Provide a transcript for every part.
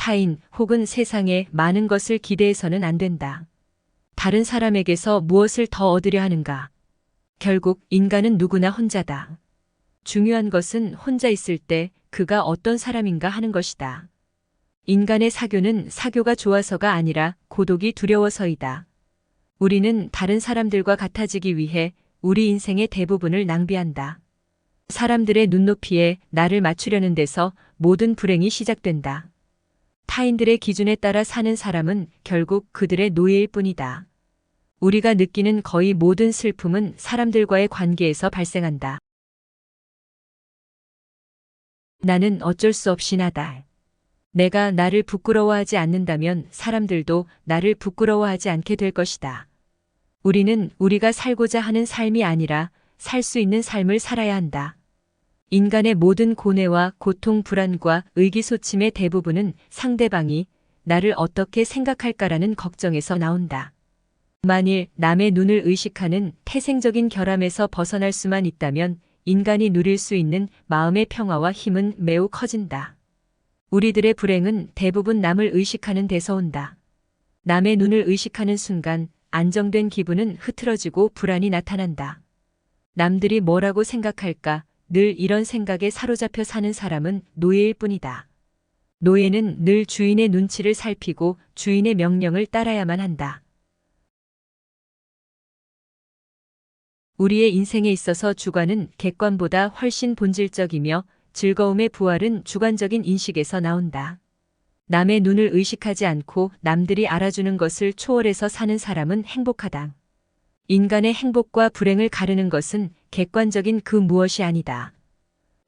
타인 혹은 세상에 많은 것을 기대해서는 안 된다. 다른 사람에게서 무엇을 더 얻으려 하는가? 결국 인간은 누구나 혼자다. 중요한 것은 혼자 있을 때 그가 어떤 사람인가 하는 것이다. 인간의 사교는 사교가 좋아서가 아니라 고독이 두려워서이다. 우리는 다른 사람들과 같아지기 위해 우리 인생의 대부분을 낭비한다. 사람들의 눈높이에 나를 맞추려는 데서 모든 불행이 시작된다. 타인들의 기준에 따라 사는 사람은 결국 그들의 노예일 뿐이다. 우리가 느끼는 거의 모든 슬픔은 사람들과의 관계에서 발생한다. 나는 어쩔 수 없이 나다. 내가 나를 부끄러워하지 않는다면 사람들도 나를 부끄러워하지 않게 될 것이다. 우리는 우리가 살고자 하는 삶이 아니라 살 수 있는 삶을 살아야 한다. 인간의 모든 고뇌와 고통, 불안과 의기소침의 대부분은 상대방이 나를 어떻게 생각할까라는 걱정에서 나온다. 만일 남의 눈을 의식하는 태생적인 결함에서 벗어날 수만 있다면 인간이 누릴 수 있는 마음의 평화와 힘은 매우 커진다. 우리들의 불행은 대부분 남을 의식하는 데서 온다. 남의 눈을 의식하는 순간 안정된 기분은 흐트러지고 불안이 나타난다. 남들이 뭐라고 생각할까? 늘 이런 생각에 사로잡혀 사는 사람은 노예일 뿐이다. 노예는 늘 주인의 눈치를 살피고 주인의 명령을 따라야만 한다. 우리의 인생에 있어서 주관은 객관보다 훨씬 본질적이며 즐거움의 부활은 주관적인 인식에서 나온다. 남의 눈을 의식하지 않고 남들이 알아주는 것을 초월해서 사는 사람은 행복하다. 인간의 행복과 불행을 가르는 것은 객관적인 그 무엇이 아니다.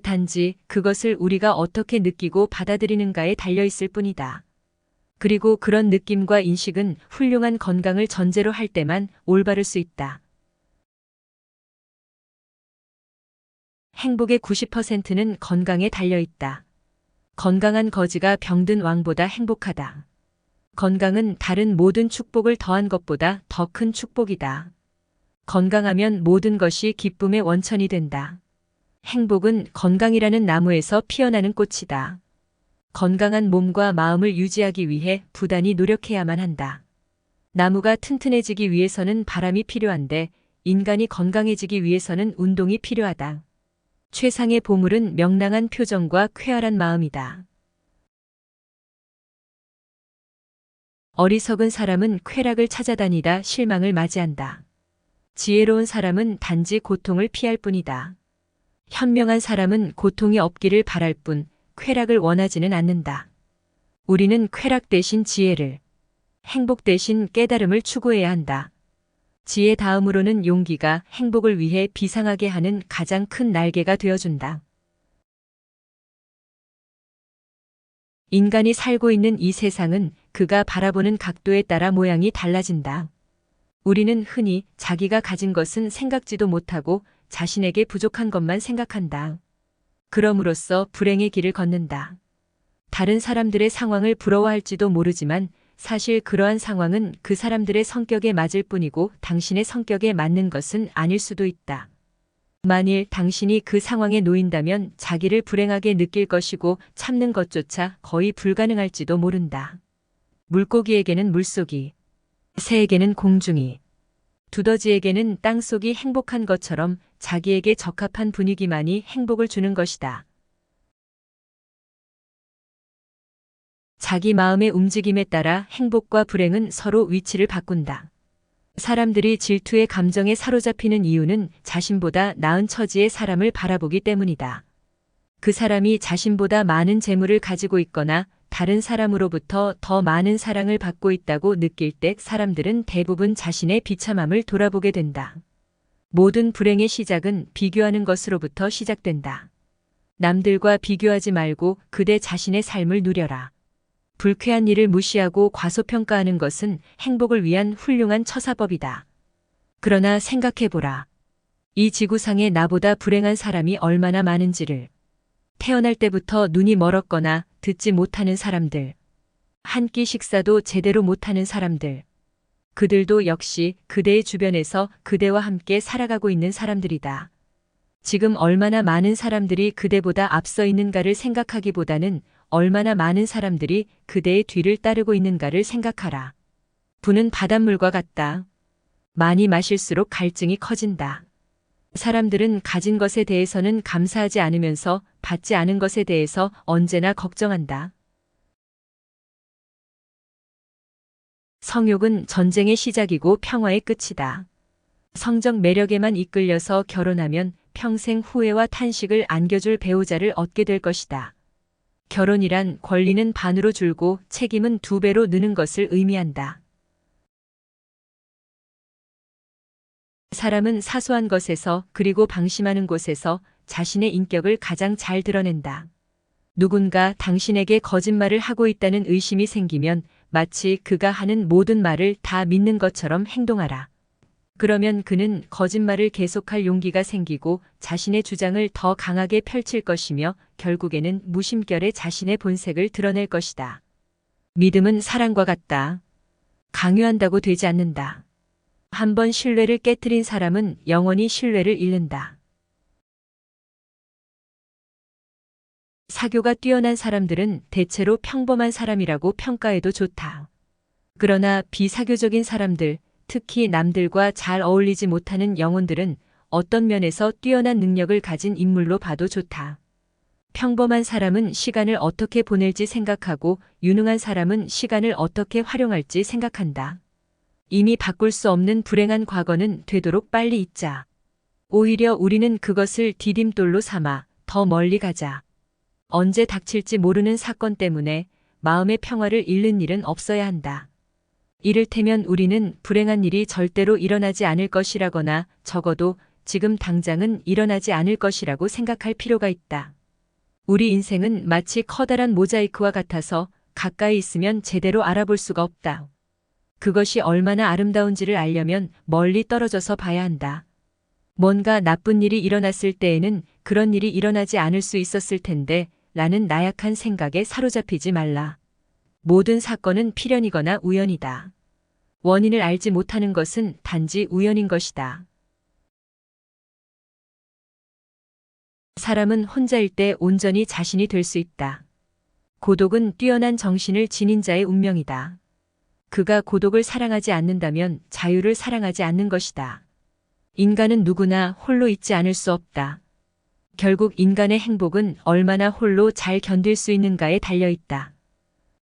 단지 그것을 우리가 어떻게 느끼고 받아들이는가에 달려있을 뿐이다. 그리고 그런 느낌과 인식은 훌륭한 건강을 전제로 할 때만 올바를 수 있다. 행복의 90%는 건강에 달려있다. 건강한 거지가 병든 왕보다 행복하다. 건강은 다른 모든 축복을 더한 것보다 더 큰 축복이다. 건강하면 모든 것이 기쁨의 원천이 된다. 행복은 건강이라는 나무에서 피어나는 꽃이다. 건강한 몸과 마음을 유지하기 위해 부단히 노력해야만 한다. 나무가 튼튼해지기 위해서는 바람이 필요한데 인간이 건강해지기 위해서는 운동이 필요하다. 최상의 보물은 명랑한 표정과 쾌활한 마음이다. 어리석은 사람은 쾌락을 찾아다니다 실망을 맞이한다. 지혜로운 사람은 단지 고통을 피할 뿐이다. 현명한 사람은 고통이 없기를 바랄 뿐 쾌락을 원하지는 않는다. 우리는 쾌락 대신 지혜를, 행복 대신 깨달음을 추구해야 한다. 지혜 다음으로는 용기가 행복을 위해 비상하게 하는 가장 큰 날개가 되어준다. 인간이 살고 있는 이 세상은 그가 바라보는 각도에 따라 모양이 달라진다. 우리는 흔히 자기가 가진 것은 생각지도 못하고 자신에게 부족한 것만 생각한다. 그럼으로써 불행의 길을 걷는다. 다른 사람들의 상황을 부러워할지도 모르지만 사실 그러한 상황은 그 사람들의 성격에 맞을 뿐이고 당신의 성격에 맞는 것은 아닐 수도 있다. 만일 당신이 그 상황에 놓인다면 자기를 불행하게 느낄 것이고 참는 것조차 거의 불가능할지도 모른다. 물고기에게는 물속이, 새에게는 공중이, 두더지에게는 땅속이 행복한 것처럼 자기에게 적합한 분위기만이 행복을 주는 것이다. 자기 마음의 움직임에 따라 행복과 불행은 서로 위치를 바꾼다. 사람들이 질투의 감정에 사로잡히는 이유는 자신보다 나은 처지의 사람을 바라보기 때문이다. 그 사람이 자신보다 많은 재물을 가지고 있거나 다른 사람으로부터 더 많은 사랑을 받고 있다고 느낄 때 사람들은 대부분 자신의 비참함을 돌아보게 된다. 모든 불행의 시작은 비교하는 것으로부터 시작된다. 남들과 비교하지 말고 그대 자신의 삶을 누려라. 불쾌한 일을 무시하고 과소평가하는 것은 행복을 위한 훌륭한 처사법이다. 그러나 생각해보라. 이 지구상에 나보다 불행한 사람이 얼마나 많은지를. 태어날 때부터 눈이 멀었거나 듣지 못하는 사람들. 한 끼 식사도 제대로 못하는 사람들. 그들도 역시 그대의 주변에서 그대와 함께 살아가고 있는 사람들이다. 지금 얼마나 많은 사람들이 그대보다 앞서 있는가를 생각하기보다는 얼마나 많은 사람들이 그대의 뒤를 따르고 있는가를 생각하라. 부는 바닷물과 같다. 많이 마실수록 갈증이 커진다. 사람들은 가진 것에 대해서는 감사하지 않으면서 받지 않은 것에 대해서 언제나 걱정한다. 성욕은 전쟁의 시작이고 평화의 끝이다. 성적 매력에만 이끌려서 결혼하면 평생 후회와 탄식을 안겨줄 배우자를 얻게 될 것이다. 결혼이란 권리는 반으로 줄고 책임은 2배로 느는 것을 의미한다. 사람은 사소한 것에서 그리고 방심하는 곳에서 자신의 인격을 가장 잘 드러낸다. 누군가 당신에게 거짓말을 하고 있다는 의심이 생기면 마치 그가 하는 모든 말을 다 믿는 것처럼 행동하라. 그러면 그는 거짓말을 계속할 용기가 생기고 자신의 주장을 더 강하게 펼칠 것이며 결국에는 무심결에 자신의 본색을 드러낼 것이다. 믿음은 사랑과 같다. 강요한다고 되지 않는다. 한번 신뢰를 깨트린 사람은 영원히 신뢰를 잃는다. 사교가 뛰어난 사람들은 대체로 평범한 사람이라고 평가해도 좋다. 그러나 비사교적인 사람들, 특히 남들과 잘 어울리지 못하는 영혼들은 어떤 면에서 뛰어난 능력을 가진 인물로 봐도 좋다. 평범한 사람은 시간을 어떻게 보낼지 생각하고 유능한 사람은 시간을 어떻게 활용할지 생각한다. 이미 바꿀 수 없는 불행한 과거는 되도록 빨리 잊자. 오히려 우리는 그것을 디딤돌로 삼아 더 멀리 가자. 언제 닥칠지 모르는 사건 때문에 마음의 평화를 잃는 일은 없어야 한다. 이를테면 우리는 불행한 일이 절대로 일어나지 않을 것이라거나 적어도 지금 당장은 일어나지 않을 것이라고 생각할 필요가 있다. 우리 인생은 마치 커다란 모자이크와 같아서 가까이 있으면 제대로 알아볼 수가 없다. 그것이 얼마나 아름다운지를 알려면 멀리 떨어져서 봐야 한다. 뭔가 나쁜 일이 일어났을 때에는 그런 일이 일어나지 않을 수 있었을 텐데 라는 나약한 생각에 사로잡히지 말라. 모든 사건은 필연이거나 우연이다. 원인을 알지 못하는 것은 단지 우연인 것이다. 사람은 혼자일 때 온전히 자신이 될 수 있다. 고독은 뛰어난 정신을 지닌 자의 운명이다. 그가 고독을 사랑하지 않는다면 자유를 사랑하지 않는 것이다. 인간은 누구나 홀로 있지 않을 수 없다. 결국 인간의 행복은 얼마나 홀로 잘 견딜 수 있는가에 달려 있다.